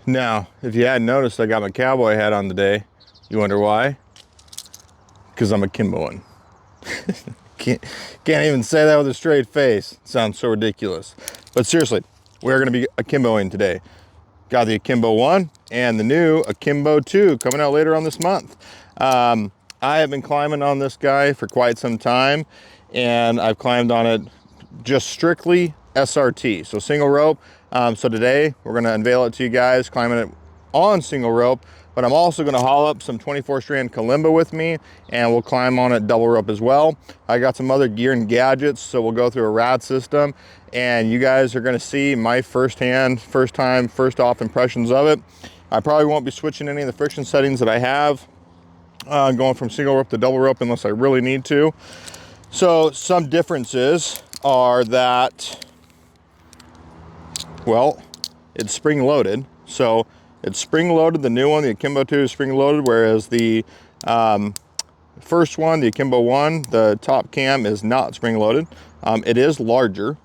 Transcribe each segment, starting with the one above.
Now, if you hadn't noticed, I got my cowboy hat on today. You wonder why? Because I'm akimboing. Can't even say that with a straight face. It sounds so ridiculous. But seriously, we're going to be akimboing today. Got the Akimbo 1 and the new Akimbo 2 coming out later on this month. I have been climbing on this guy for quite some time, and I've climbed on it just strictly SRT, so single rope. So today we're going to unveil it to you guys, climbing it on single rope, but I'm also going to haul up some 24 strand kalimba with me, and we'll climb on it double rope as well. I got some other gear and gadgets, so we'll go through a RAD system, and you guys are going to see my first off impressions of it. I probably won't be switching any of the friction settings that I have, going from single rope to double rope unless I really need to. So some differences are that, well, it's spring loaded. So it's spring loaded, the new one, the Akimbo 2 is spring loaded, whereas the first one, the Akimbo 1, the top cam is not spring loaded. It is larger,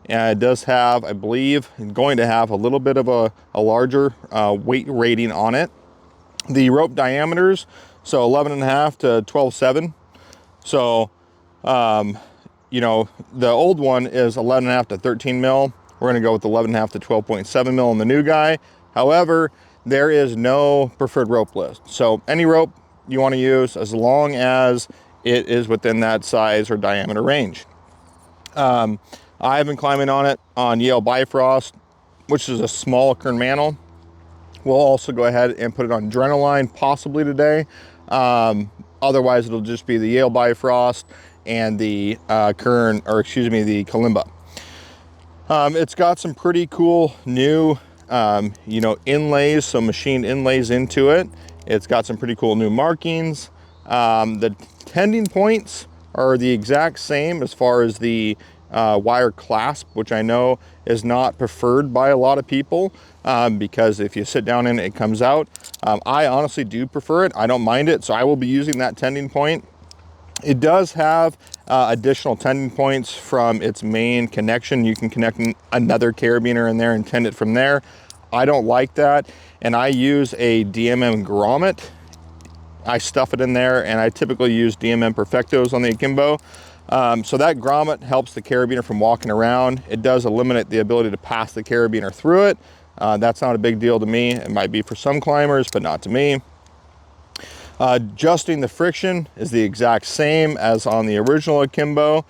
and it does have, I believe, going to have a little bit of a larger weight rating on it. The rope diameters, so 11.5 to 12.7. So, you know, the old one is 11.5 to 13 mil. We're going to go with 11.5 to 12.7 mil on the new guy. However, there is no preferred rope list. So any rope you want to use, as long as it is within that size or diameter range. I've been climbing on it on Yale Bifrost, which is a small Kern Mantle. We'll also go ahead and put it on Adrenaline possibly today. Otherwise, it'll just be the Yale Bifrost and the the Kalimba. It's got some pretty cool new, you know, inlays, some machined inlays into it. It's got some pretty cool new markings. The tending points are the exact same as far as the wire clasp, which I know is not preferred by a lot of people, because if you sit down in it, it comes out. I honestly do prefer it. I don't mind it, so I will be using that tending point. It does have additional tending points from its main connection. You can connect another carabiner in there and tend it from there. I don't like that, and I use a DMM grommet. I stuff it in there, and I typically use DMM Perfectos on the Akimbo. So that grommet helps the carabiner from walking around. It does eliminate the ability to pass the carabiner through it. That's not a big deal to me. It might be for some climbers, but not to me. Adjusting the friction is the exact same as on the original Akimbo,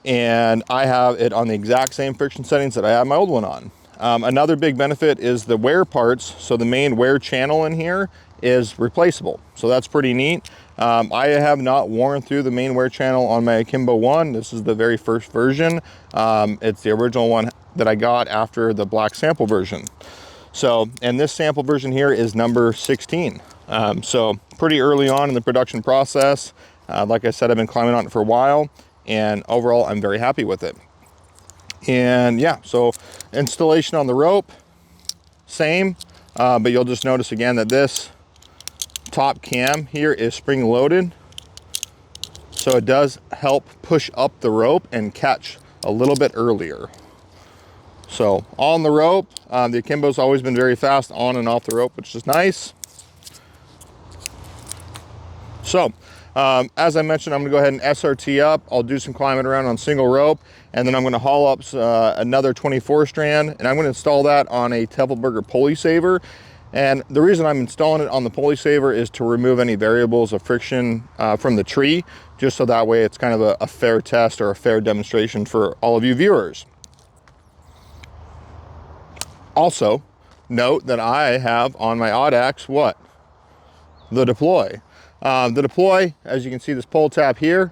and I have it on the exact same friction settings that I have my old one on. Another big benefit is the wear parts. So the main wear channel in here is replaceable, so that's pretty neat. I have not worn through the main wear channel on my Akimbo 1. This is the very first version. It's the original one that I got after the black sample version. So, and this sample version here is number 16. So pretty early on in the production process. Like I said, I've been climbing on it for a while, and overall I'm very happy with it. And yeah, so installation on the rope, same, but you'll just notice again that this top cam here is spring loaded, so it does help push up the rope and catch a little bit earlier. So on the rope, the Akimbo's always been very fast on and off the rope, which is nice. So as I mentioned, I'm gonna go ahead and SRT up. I'll do some climbing around on single rope, and then I'm gonna haul up another 24 strand, and I'm gonna install that on a Teffelberger pulley saver. And the reason I'm installing it on the pulley saver is to remove any variables of friction from the tree, just so that way it's kind of a fair test or a fair demonstration for all of you viewers. Also, note that I have on my Audax what? The Deploy. The Deploy, as you can see, this pull tab here,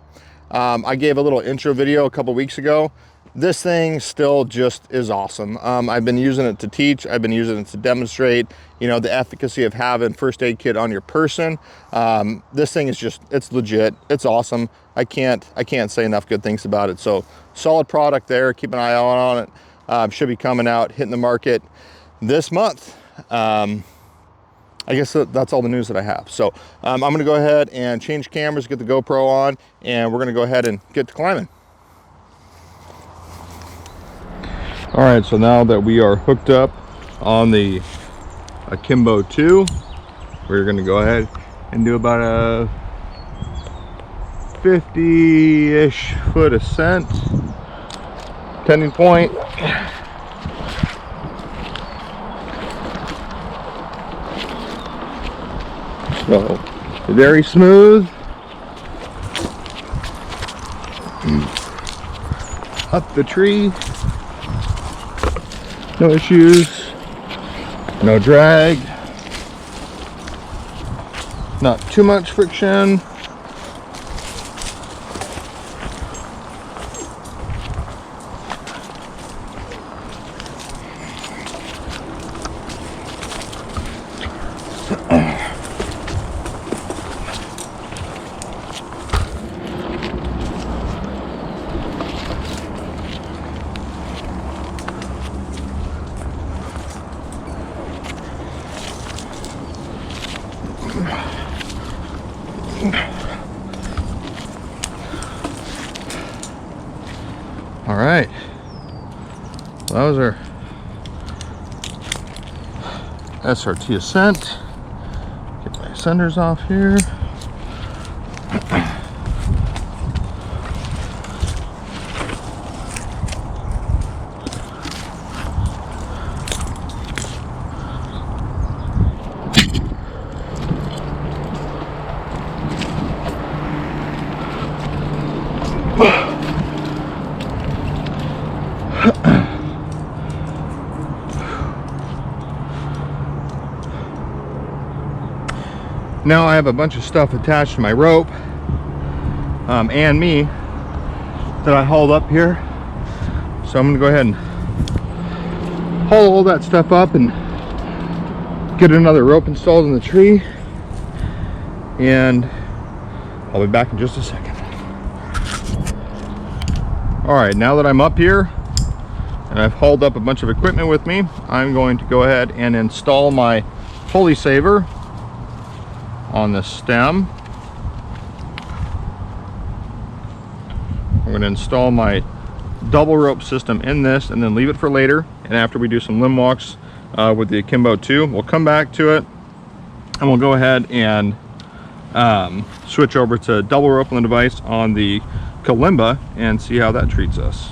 I gave a little intro video a couple weeks ago. This thing still just is awesome. I've been using it to teach. I've been using it to demonstrate, you know, the efficacy of having first aid kit on your person. This thing is just, it's legit. It's awesome. I can't say enough good things about it. So solid product there. Keep an eye out on it. Should be coming out, hitting the market this month. I guess that's all the news that I have. So I'm gonna go ahead and change cameras, get the GoPro on, and we're gonna go ahead and get to climbing. All right, so now that we are hooked up on the Akimbo 2. We're going to go ahead and do about a 50-ish foot ascent. Tending point. So, very smooth. Up the tree. No issues. No drag. Not too much friction. All right, well, that was our SRT ascent. Get my ascenders off here. Now I have a bunch of stuff attached to my rope and me that I hauled up here. So I'm going to go ahead and haul all that stuff up and get another rope installed in the tree. And I'll be back in just a second. Alright, now that I'm up here and I've hauled up a bunch of equipment with me, I'm going to go ahead and install my pulley saver on the stem. I'm going to install my double rope system in this and then leave it for later. And after we do some limb walks with the Akimbo 2, we'll come back to it and we'll go ahead and switch over to double rope on the device on the Kalimba and see how that treats us.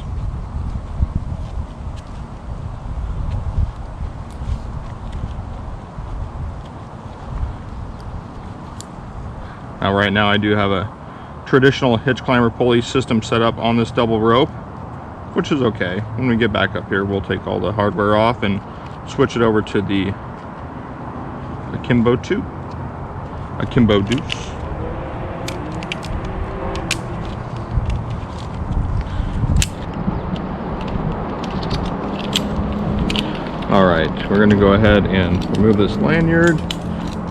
Now right now I do have a traditional hitch climber pulley system set up on this double rope, which is okay. When we get back up here, we'll take all the hardware off and switch it over to the Akimbo 2, Akimbo Deuce. All right, we're gonna go ahead and remove this lanyard.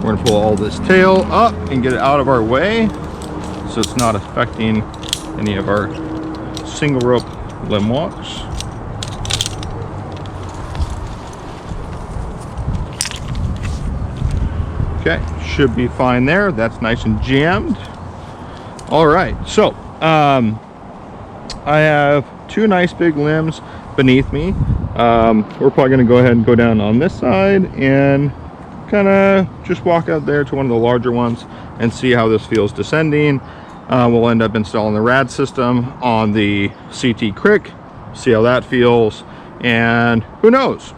We're gonna pull all this tail up and get it out of our way so it's not affecting any of our single rope limb walks. Okay, should be fine there. That's nice and jammed. All right, so I have two nice big limbs beneath me. We're probably gonna go ahead and go down on this side and kind of just walk out there to one of the larger ones and see how this feels descending. We'll end up installing the RAD system on the CT Crick, see how that feels, and who knows.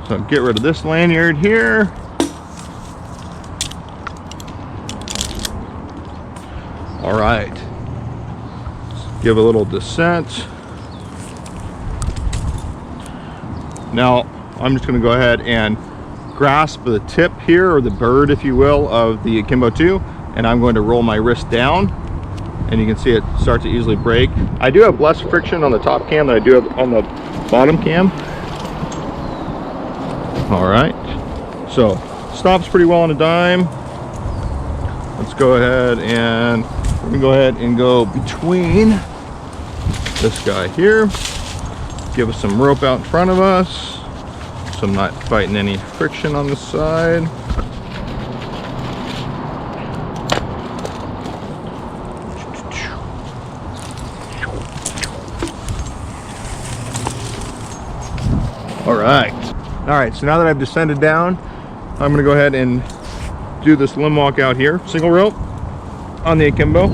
So get rid of this lanyard here. All right, let's give a little descent. Now I'm just going to go ahead and grasp the tip here, or the bird if you will, of the Akimbo 2, and I'm going to roll my wrist down and you can see it start to easily break. I do have less friction on the top cam than I do have on the bottom cam. All right, so stops pretty well on a dime. Let's go ahead and we're gonna go ahead and go between this guy here, give us some rope out in front of us so I'm not fighting any friction on the side. All right, All right, so now that I've descended down, I'm gonna go ahead and do this limb walk out here. Single rope on the Akimbo.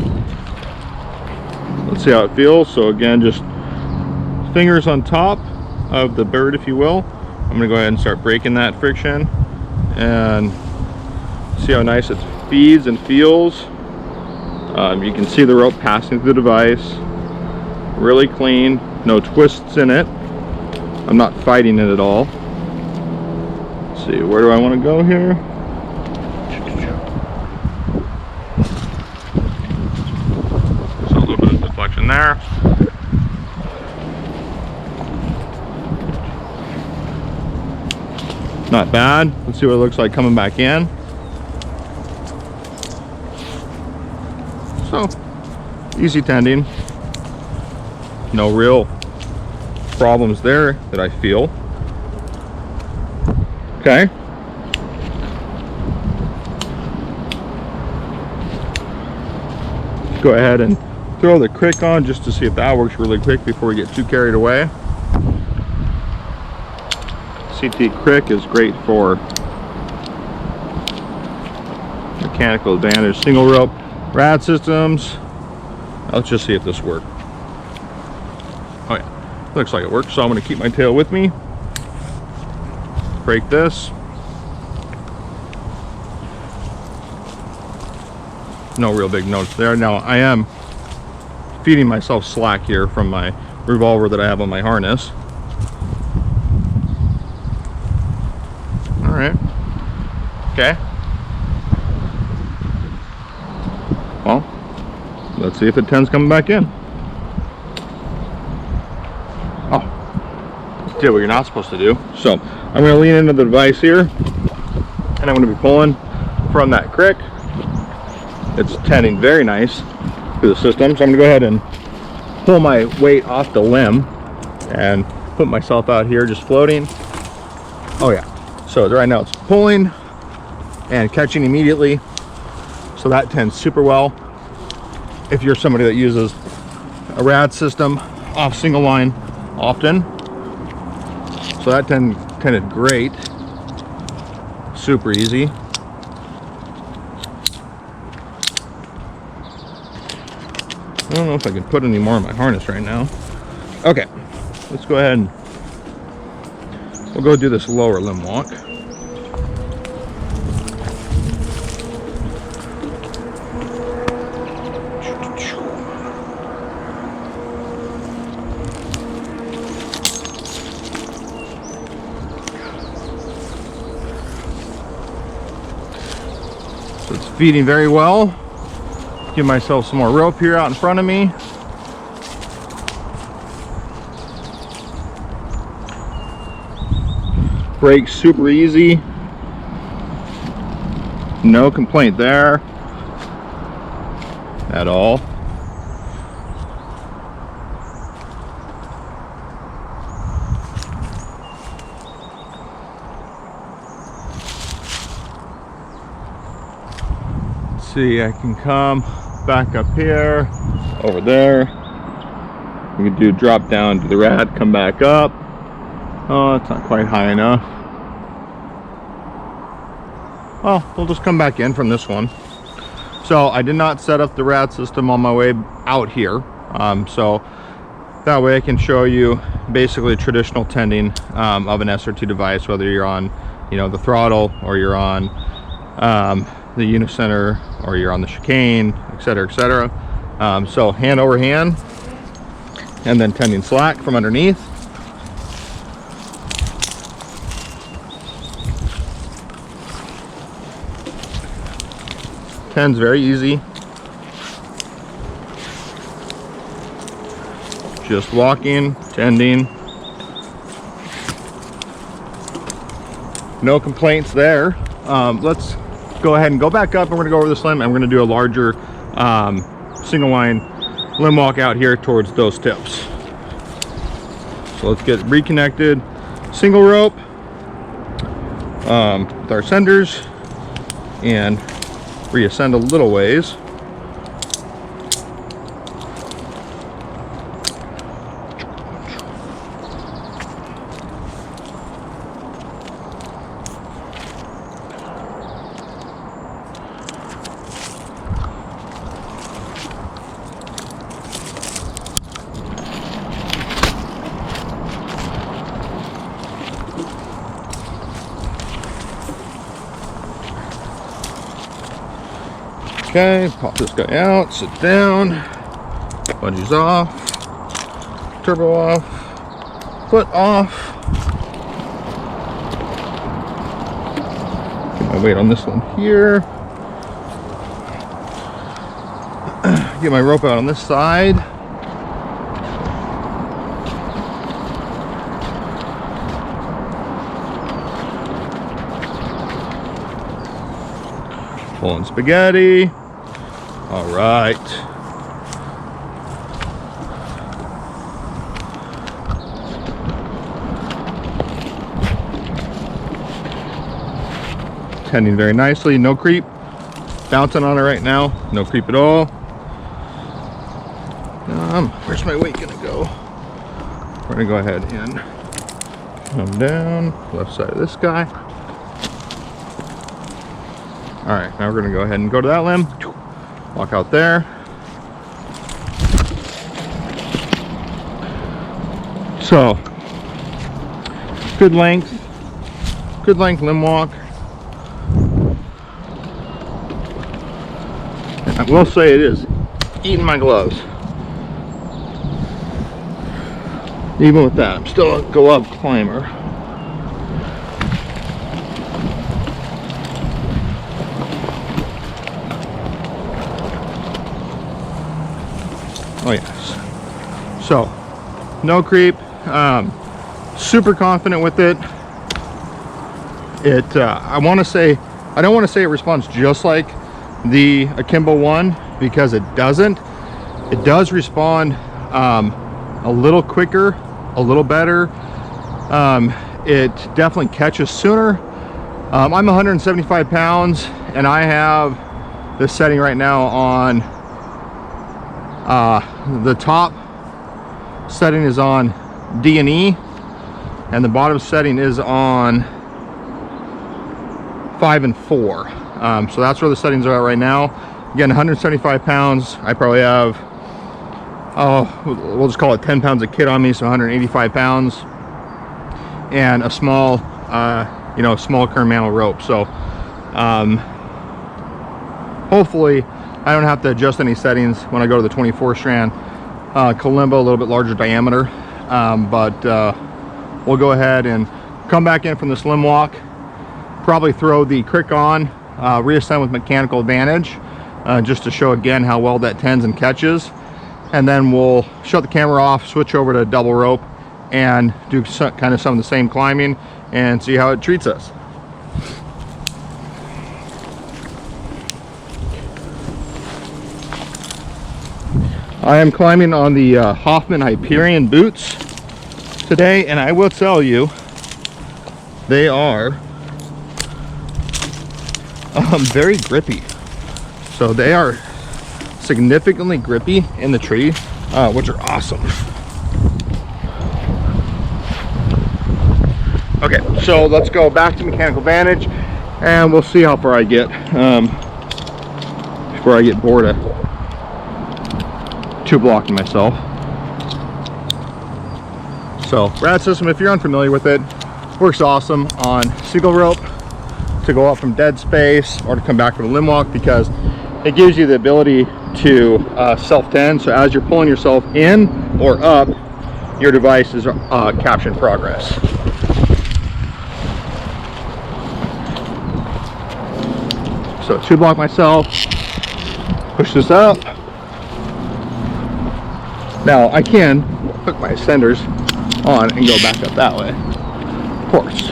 Let's see how it feels. So again, just fingers on top of the bird, if you will. I'm gonna go ahead and start breaking that friction and see how nice it feeds and feels. You can see the rope passing through the device. Really clean, no twists in it. I'm not fighting it at all. Let's see, where do I want to go here? So a little bit of deflection there. Not bad. Let's see what it looks like coming back in. So, easy tending. No real problems there that I feel. Okay. Go ahead and throw the crick on just to see if that works really quick before we get too carried away. CT crick is great for mechanical advantage, single rope RAD systems. Let's just see if this works. Oh yeah, looks like it works. So I'm going to keep my tail with me. Break this. No real big notes there. Now I am feeding myself slack here from my revolver that I have on my harness. All right. Okay. Well, let's see if it tends coming back in. Oh, did what you're not supposed to do. So I'm going to lean into the device here, and I'm going to be pulling from that crick. It's tending very nice through the system. So I'm going to go ahead and pull my weight off the limb and put myself out here just floating. Oh yeah. So right now it's pulling and catching immediately. So that tends super well. If you're somebody that uses a RAD system off single line often. So that tended great. Super easy. I don't know if I can put any more in my harness right now. Okay, let's go ahead and we'll go do this lower limb walk. So it's feeding very well. Give myself some more rope here out in front of me. Brakes super easy. No complaint there at all. Let's see, I can come back up here, over there. We can do drop down to the RAD, come back up. Oh, it's not quite high enough. Well, we'll just come back in from this one. So I did not set up the RAD system on my way out here. So that way I can show you basically traditional tending of an SRT device, whether you're on, the throttle, or you're on the unicenter, or you're on the chicane, etc., etc. So hand over hand, and then tending slack from underneath. Tends very easy. Just walking, tending. No complaints there. Let's go ahead and go back up, and we're gonna go over this limb, and we're gonna do a larger single line limb walk out here towards those tips. So let's get reconnected. Single rope with our senders and reascend a little ways. Okay, pop this guy out, sit down, bungees off, turbo off, foot off. Get my weight on this one here. Get my rope out on this side. Pulling spaghetti. All right. Tending very nicely, no creep. Bouncing on it right now, no creep at all. Where's my weight gonna go? We're gonna go ahead and come down, left side of this guy. All right, now we're gonna go ahead and go to that limb, walk out there. So, good length limb walk. And I will say it is eating my gloves. Even with that, I'm still a glove climber. Oh yes. So, no creep. Super confident with it. I don't want to say it responds just like the Akimbo 1, because it doesn't. It does respond a little quicker, a little better. It definitely catches sooner. I'm 175 pounds and I have this setting right now on the top setting is on D and E, and the bottom setting is on 5 and 4. So that's where the settings are at right now. Again, 175 pounds. I probably have, we'll just call it 10 pounds of kit on me, so 185 pounds, and a small, small Kern Mantle rope. So hopefully I don't have to adjust any settings when I go to the 24 strand Kalimba, a little bit larger diameter. But we'll go ahead and come back in from the slim walk, probably throw the crick on, reascend with Mechanical Advantage, just to show again how well that tends and catches. And then we'll shut the camera off, switch over to double rope, and do kind of some of the same climbing and see how it treats us. I am climbing on the Hoffman Hyperion boots today, and I will tell you, they are very grippy. So they are significantly grippy in the tree, which are awesome. Okay, so let's go back to Mechanical Advantage and we'll see how far I get before I get bored of two blocking myself. So RAD system, if you're unfamiliar with it, works awesome on single rope to go up from dead space or to come back from a limb walk, because it gives you the ability to self-tend. So as you're pulling yourself in or up, your device is capturing progress. So two block myself, push this up. Now I can hook my ascenders on and go back up that way. Of course,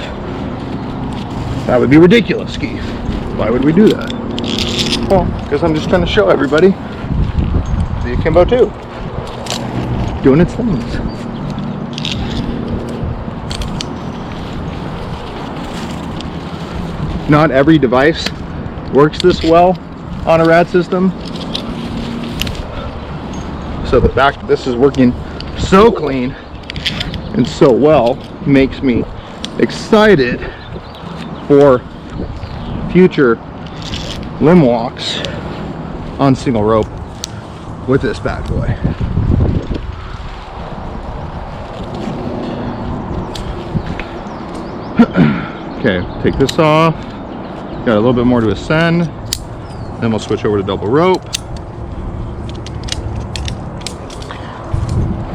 that would be ridiculous, Keith. Why would we do that? Well, because I'm just trying to show everybody the Akimbo 2 doing its things. Not every device works this well on a RAD system. So the fact that this is working so clean and so well makes me excited for future limb walks on single rope with this bad boy. Okay, take this off. Got a little bit more to ascend. Then we'll switch over to double rope.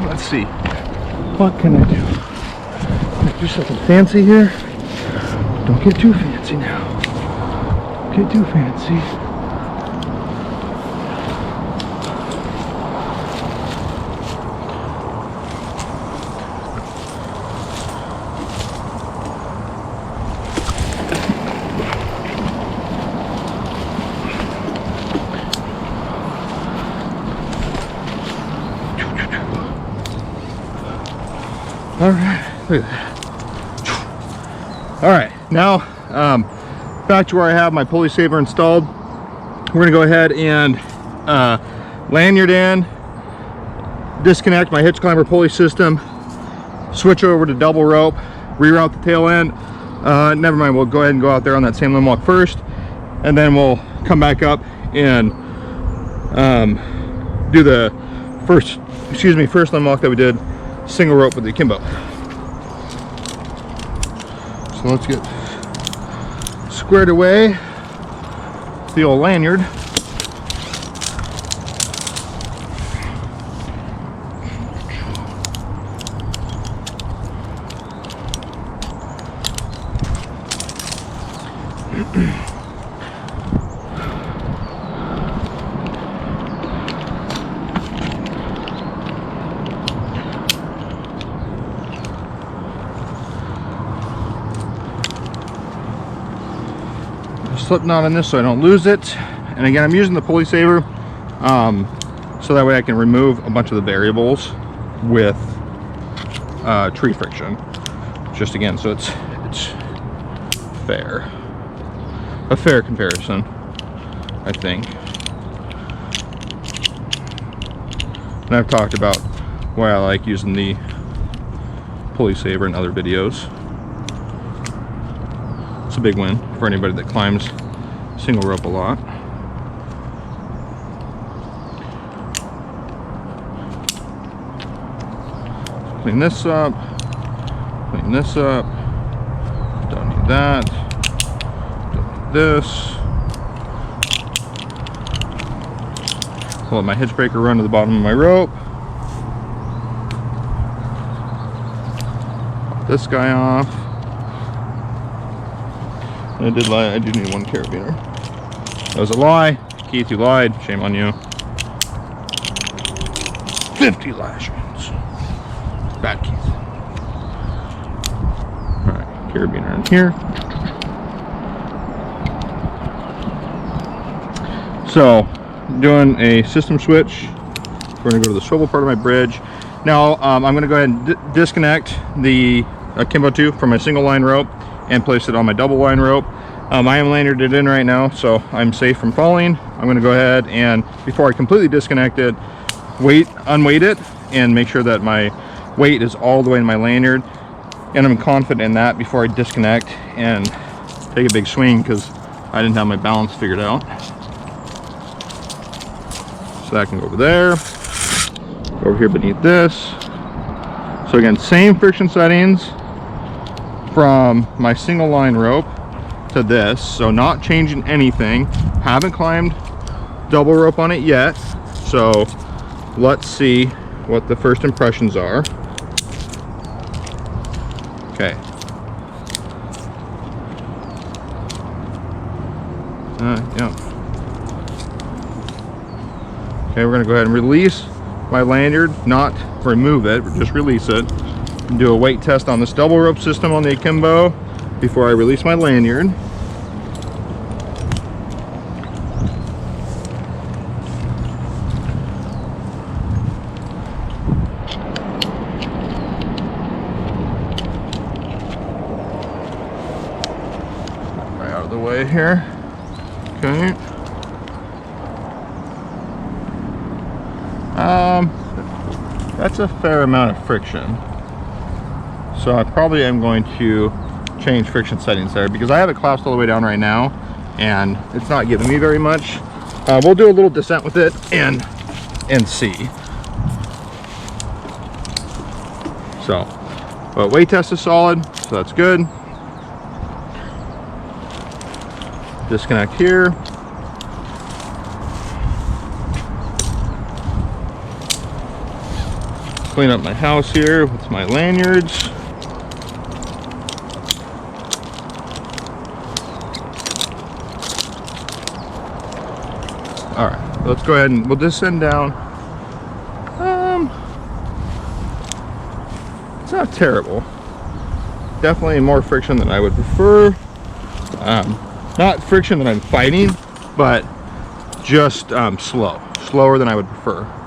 Let's see. What can I do? Can I do something fancy here? Don't get too fancy now. Don't get too fancy. All right, look at that. All right, now back to where I have my pulley saver installed. We're gonna go ahead and lanyard in, disconnect my hitch climber pulley system, switch over to double rope, reroute the tail end. Never mind, we'll go ahead and go out there on that same limb walk first, and then we'll come back up and do the first limb walk that we did single rope with the Akimbo. So let's get squared away with the old lanyard. Slip knot on this so I don't lose it, and again I'm using the pulley saver so that way I can remove a bunch of the variables with tree friction, just again so it's a fair comparison, I think. And I've talked about why I like using the pulley saver in other videos. It's a big win for anybody that climbs single rope a lot. Clean this up, don't need that, don't need this. I'll let my hitch breaker run to the bottom of my rope. Pop this guy off. I did lie, I do need one carabiner. That was a lie. Keith, you lied. Shame on you. 50 lashings. Bad Keith. Alright, carabiner in here. So, doing a system switch. We're going to go to the swivel part of my bridge. Now, I'm going to go ahead and disconnect the Akimbo 2 from my single line rope and place it on my double line rope. I am lanyarded it in right now, so I'm safe from falling. I'm going to go ahead and, before I completely disconnect it, unweight it and make sure that my weight is all the way in my lanyard. And I'm confident in that before I disconnect and take a big swing, because I didn't have my balance figured out. So that can go over there, over here beneath this. So again, same friction settings from my single line rope to this, so not changing anything. Haven't climbed double rope on it yet, so let's see what the first impressions are. Okay. Yeah. Okay, we're gonna go ahead and release my lanyard, not remove it, but just release it. And do a weight test on this double rope system on the Akimbo before I release my lanyard. Right out of the way here. Okay. That's a fair amount of friction. So I probably am going to change friction settings there, because I have it collapsed all the way down right now and it's not giving me very much. We'll do a little descent with it and see. So, but weight test is solid, so that's good. Disconnect here. clean up my house here with my lanyards. All right, let's go ahead and we'll descend down. It's not terrible. Definitely more friction than I would prefer. Not friction that I'm fighting, but just slower than I would prefer.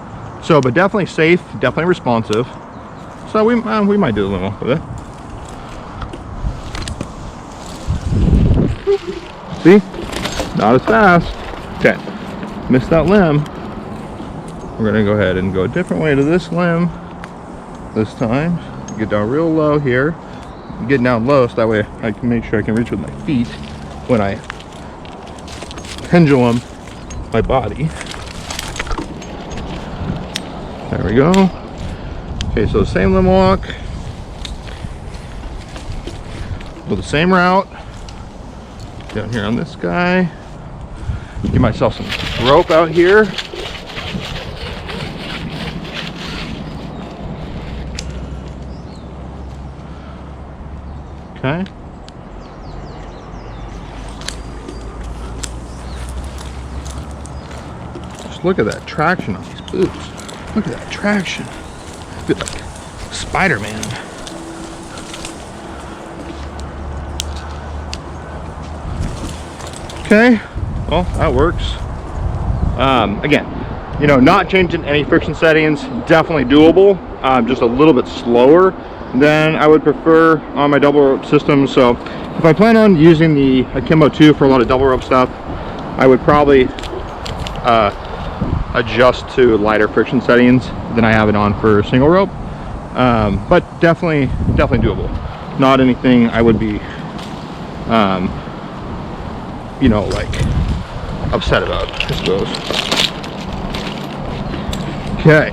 So, but definitely safe, definitely responsive. So we might do a little with it. See, not as fast. Okay, missed that limb. We're gonna go ahead and go a different way to this limb this time. Get down real low here. Get down low so that way I can make sure I can reach with my feet when I pendulum my body. There we go. Okay, so the same limb walk with the same route down here on this guy. Give myself some rope out here. Okay. Just look at that traction on these boots. Look at that traction. I feel like Spider-Man. Okay, well, that works. Again, you know, not changing any friction settings, definitely doable. Just a little bit slower than I would prefer on my double rope system. So if I plan on using the Akimbo 2 for a lot of double rope stuff, I would probably adjust to lighter friction settings than I have it on for single rope. But definitely doable. Not anything I would be you know, like upset about, I suppose. Okay,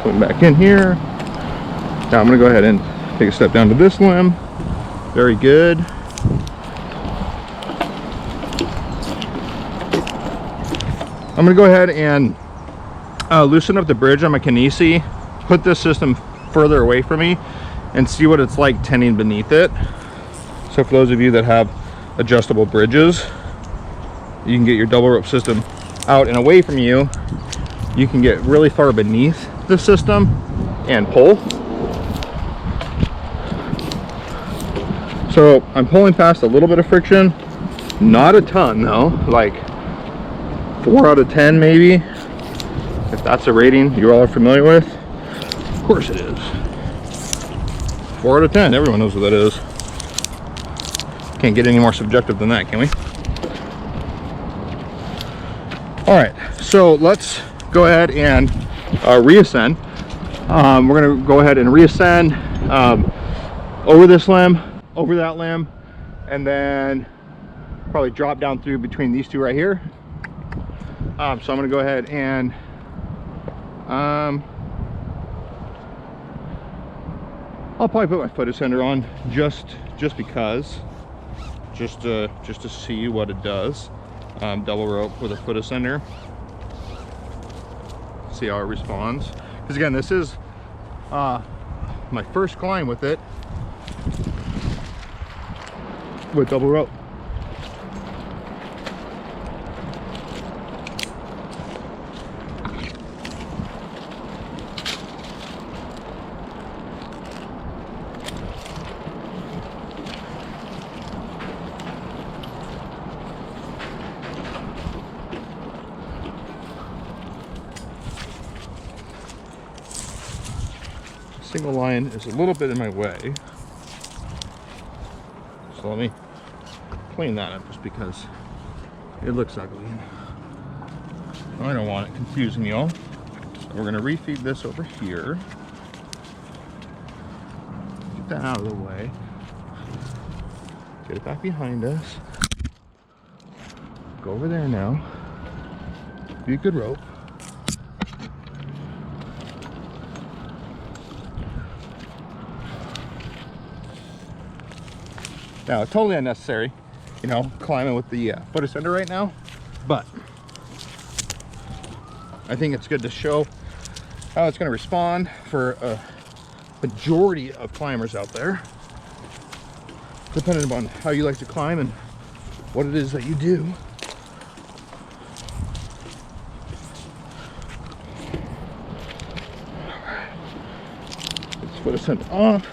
coming back in here. Now I'm gonna go ahead and take a step down to this limb. Very good. I'm gonna go ahead and loosen up the bridge on my Kinesi, put this system further away from me, and see what it's like tending beneath it. So for those of you that have adjustable bridges, you can get your double rope system out and away from you. You can get really far beneath the system and pull. So I'm pulling past a little bit of friction, not a ton though, like 4 out of 10 maybe, if that's a rating you all are familiar with. Of course it is. 4 out of 10, everyone knows what that is. Can't get any more subjective than that, can we? All right, so let's go ahead and reascend. We're gonna go ahead and reascend over this limb, over that limb, and then probably drop down through between these two right here. So I'm gonna go ahead and I'll probably put my foot ascender on just because, just to see what it does. Double rope with a foot ascender, see how it responds. Because again, this is my first climb with it, with double rope. Single line is a little bit in my way, so let me clean that up just because it looks ugly. I don't want it confusing y'all. So we're going to refeed this over here. Get that out of the way. Get it back behind us. Go over there now. Be a good rope. Now, it's totally unnecessary, you know, climbing with the foot ascender right now, but I think it's good to show how it's going to respond for a majority of climbers out there, depending upon how you like to climb and what it is that you do. Let's foot ascent off.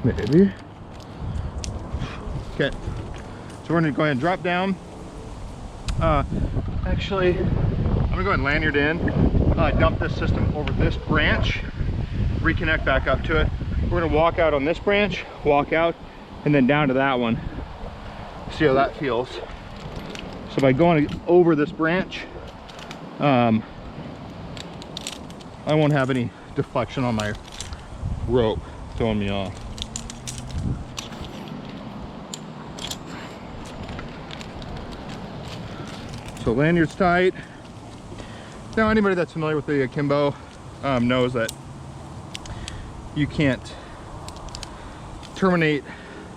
Maybe. Okay, so we're gonna go ahead and drop down. Actually, I'm gonna go ahead and lanyard in, dump this system over this branch, reconnect back up to it. We're gonna walk out on this branch, walk out, and then down to that one. See how that feels. So by going over this branch, I won't have any deflection on my rope throwing me off. So lanyard's tight. Now anybody that's familiar with the Akimbo knows that you can't terminate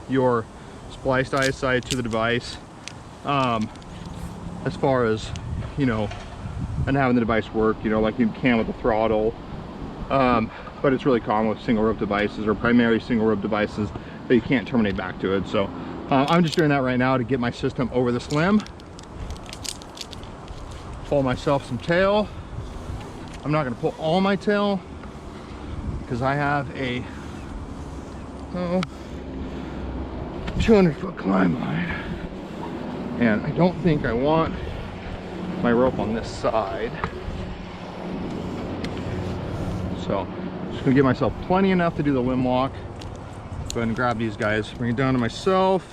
your spliced eyesight to the device as far as, you know, and having the device work, you know, like you can with the throttle. But it's really common with single rope devices or primary single rope devices that you can't terminate back to it. So I'm just doing that right now to get my system over this limb. Pull myself some tail. I'm not going to pull all my tail because I have a 200-foot climb line, and I don't think I want my rope on this side. So just gonna give myself plenty enough to do the limb walk. Go ahead and grab these guys, bring it down to myself.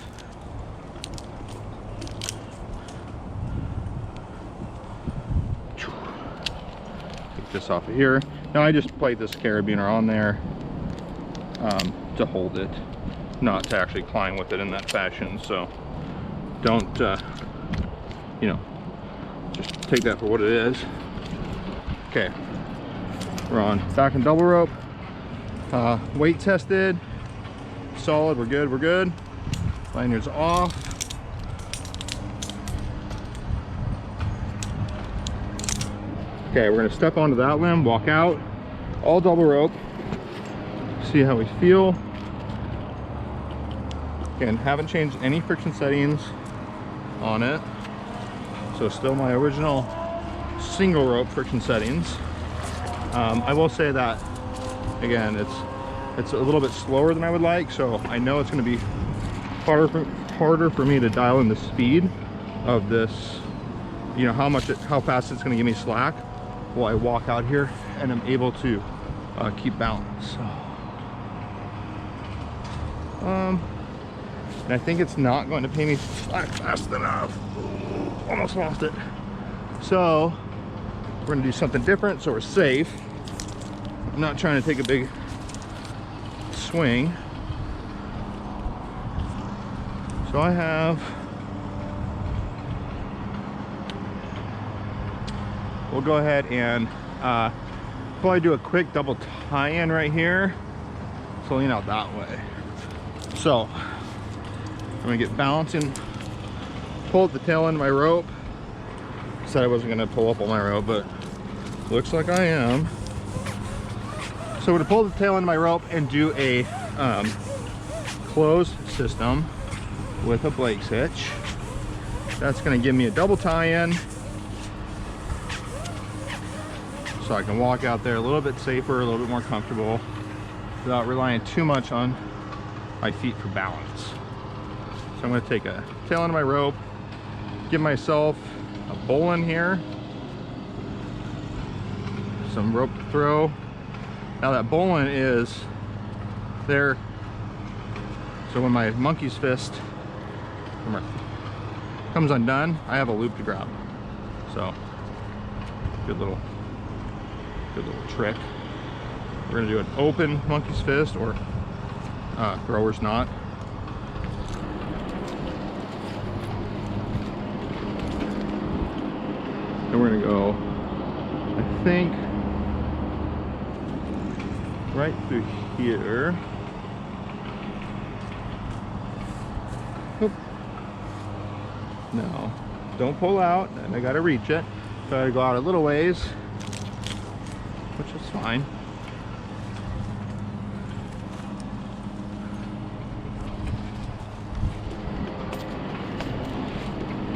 Take this off of here. Now I just played this carabiner on there to hold it, not to actually climb with it in that fashion. So don't, you know, just take that for what it is. Okay, we're on back and double rope. Weight tested, solid, we're good, we're good. Lanyard's off. Okay, we're gonna step onto that limb, walk out, all double rope, see how we feel. Again, haven't changed any friction settings on it. So still my original single rope friction settings. I will say that, again, it's a little bit slower than I would like, so I know it's going to be harder for me to dial in the speed of this, you know, how fast it's going to give me slack while I walk out here and I'm able to keep balance. So, and I think it's not going to pay me slack fast enough. Ooh, almost lost it. So we're going to do something different so we're safe. I'm not trying to take a big swing. So I have, we'll go ahead and probably do a quick double tie-in right here. So lean out that way. So I'm gonna get balancing, pull at the tail end of my rope. Said I wasn't gonna pull up on my rope, but looks like I am. So we're gonna pull the tail end of my rope and do a closed system with a Blake's hitch. That's gonna give me a double tie-in, so I can walk out there a little bit safer, a little bit more comfortable, without relying too much on my feet for balance. So I'm going to take a tail end of my rope, give myself a bowline here, some rope to throw. Now that bowline is there, so when my monkey's fist comes undone, I have a loop to grab. So good little trick. We're going to do an open monkey's fist or thrower's knot. And we're going to go, I think, right through here. Oop. No, don't pull out, and I got to reach it. So I got to go out a little ways. which is fine.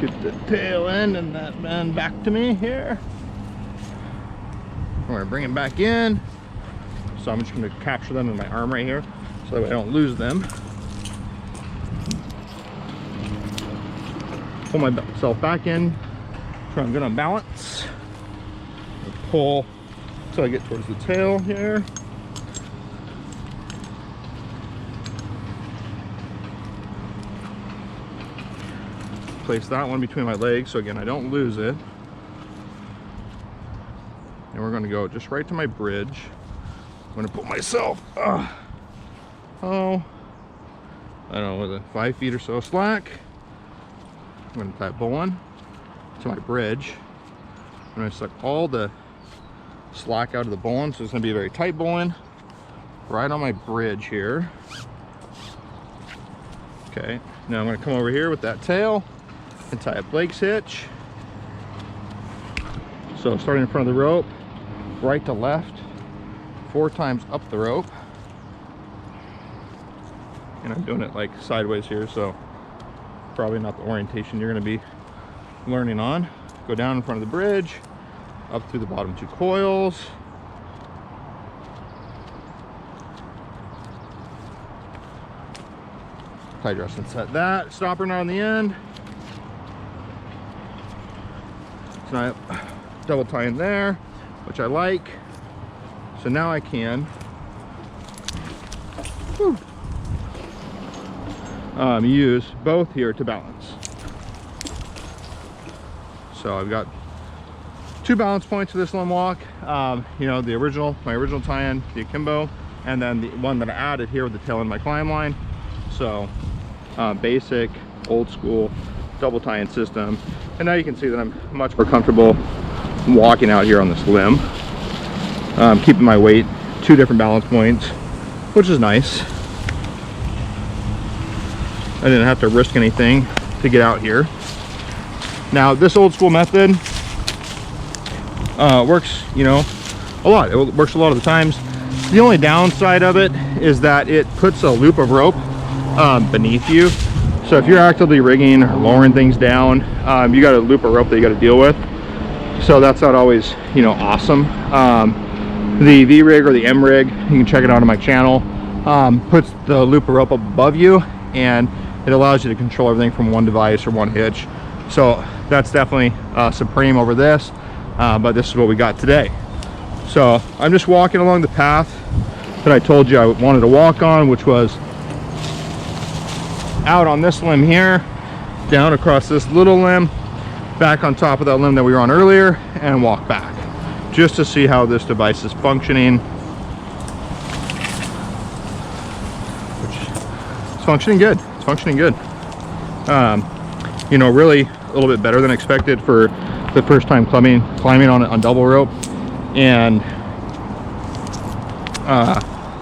Get the tail end and that bend back to me here. I'm gonna bring them back in. So I'm just gonna capture them in my arm right here so that way I don't lose them. Pull myself back in, try and get on balance. Pull until I get towards the tail here. Place that one between my legs so again I don't lose it. And we're going to go just right to my bridge. I'm going to put myself, I don't know, with 5 feet or so slack. I'm going to tie a bowline to my bridge. I'm going to suck all the slack out of the bowline, so it's going to be a very tight bowline. Right on my bridge here. Okay, now I'm going to come over here with that tail and tie a Blake's hitch. So starting in front of the rope, right to left, 4 times up the rope. And I'm doing it like sideways here, so probably not the orientation you're going to be learning on. Go down in front of the bridge, up through the bottom 2 coils. Tie dress and set that. Stopper knot on the end. So now I double tie in there, which I like. So now I can use both here to balance. So I've got 2 balance points for this limb walk. You know, my original tie-in, the Akimbo, and then the one that I added here with the tail in my climb line. So basic, old school, double tie-in system. And now you can see that I'm much more comfortable walking out here on this limb. Keeping my weight, 2 different balance points, which is nice. I didn't have to risk anything to get out here. Now this old school method works, you know, a lot. It works a lot of the times. The only downside of it is that it puts a loop of rope beneath you. So if you're actively rigging or lowering things down, you got a loop of rope that you got to deal with. So that's not always, you know, awesome. The V-rig or the M-rig, you can check it out on my channel, puts the loop of rope up above you, and it allows you to control everything from one device or one hitch. So that's definitely supreme over this, but this is what we got today. So I'm just walking along the path that I told you I wanted to walk on, which was out on this limb here, down across this little limb, back on top of that limb that we were on earlier, and walk back just to see how this device is functioning. Which is functioning good. It's functioning good. You know, really a little bit better than expected for the first time climbing on double rope, and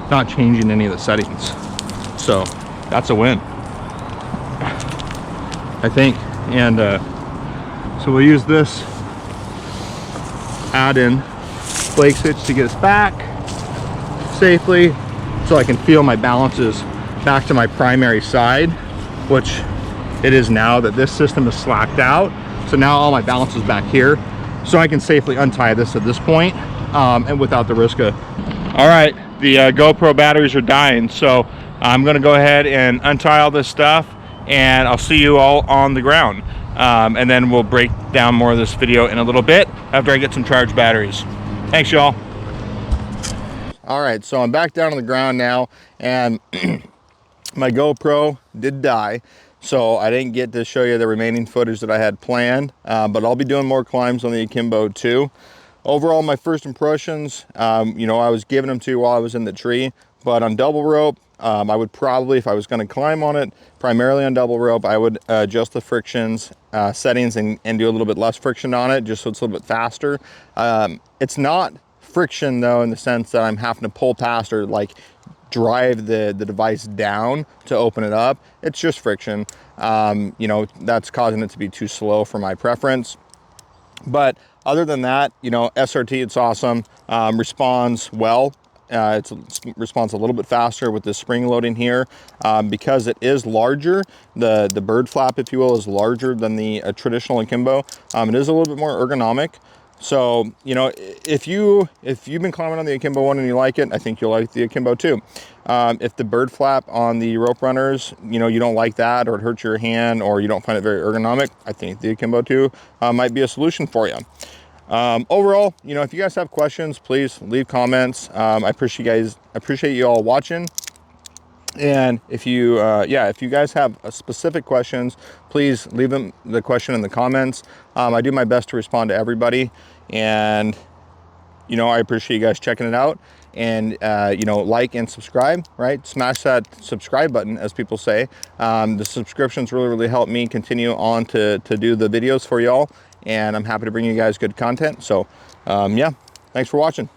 not changing any of the settings. So that's a win, I think. And so we'll use this add-in Blake's hitch to get us back safely, so I can feel my balances back to my primary side, which it is now that this system is slacked out. So now all my balance is back here, so I can safely untie this at this point, and without the risk of... All right, the GoPro batteries are dying, so I'm gonna go ahead and untie all this stuff, and I'll see you all on the ground. And then we'll break down more of this video in a little bit after I get some charged batteries. Thanks, y'all. All right, so I'm back down on the ground now, and my GoPro did die, so I didn't get to show you the remaining footage that I had planned, but I'll be doing more climbs on the Akimbo too. Overall, my first impressions, you know, I was giving them to you while I was in the tree, but on double rope, I would probably, if I was going to climb on it, primarily on double rope, I would adjust the frictions settings and do a little bit less friction on it, just so it's a little bit faster. It's not friction though, in the sense that I'm having to pull past or like drive the device down to open it up. It's just friction. You know, that's causing it to be too slow for my preference. But Other than that, you know, SRT, it's awesome. Responds well. It responds a little bit faster with the spring loading here because it is larger. The bird flap, if you will, is larger than the traditional Akimbo. It is a little bit more ergonomic. So, you know, if you've been climbing on the Akimbo one and you like it, I think you'll like the Akimbo too. If the bird flap on the rope runners, you know, you don't like that, or it hurts your hand, or you don't find it very ergonomic, I think the Akimbo 2 might be a solution for you. Overall, you know, if you guys have questions, please leave comments. I appreciate you all watching. And if you, if you guys have specific questions, please leave the question in the comments. I do my best to respond to everybody, and you know, I appreciate you guys checking it out. And you know, like and subscribe, right? Smash that subscribe button, as people say. The subscriptions really help me continue on to do the videos for y'all, and I'm happy to bring you guys good content. So yeah, thanks for watching.